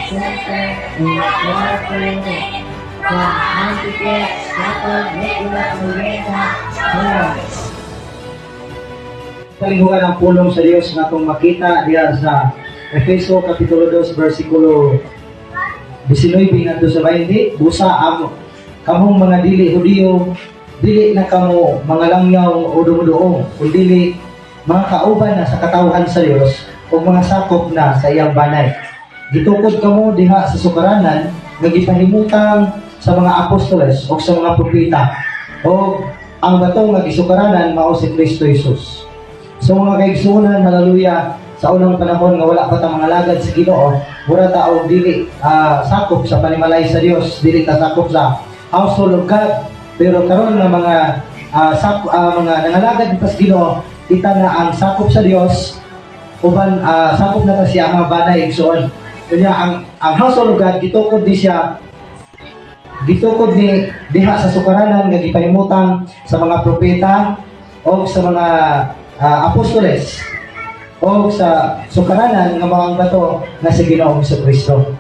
center incorporated from Antioch, Second Nicolas Morena, Flores. Kalinghugan ang pulong sa Diyos na itong makita diya sa Efeso Kapitulo 2, versikulo 19 ngadto sa 20. Busa ang kamong mga dili Hudiyo, dili na kamo mga langyaw o dumuduong, kundi mga kauban na sa katawhan sa Diyos o mga sakop na sa iyang banay. Gitukod kamo diha sa sukaranan nga gipahimutang sa mga apostoles o sa mga propeta o ang bato nga gisukaranan mao si Kristo Jesus. So mga kaigsunan, haleluya, sa unang panahon nga wala pa ta mga lagad sa Ginoo, mura ta og dili sakop sa panimalay sa Dios, dili ta sakop sa household of God. Pero karon nga mga mga nangalagad sa Ginoo, kita na ang sakop sa Dios uban sakop na ta siya ang banay igsoon. Kanya ang household of God gitukod di siya gitukod ni diha sa sukaranan nga gipahimutang sa mga propeta o sa mga apostoles o sa sukaranan nga mga bato nga si Ginoong Kristo.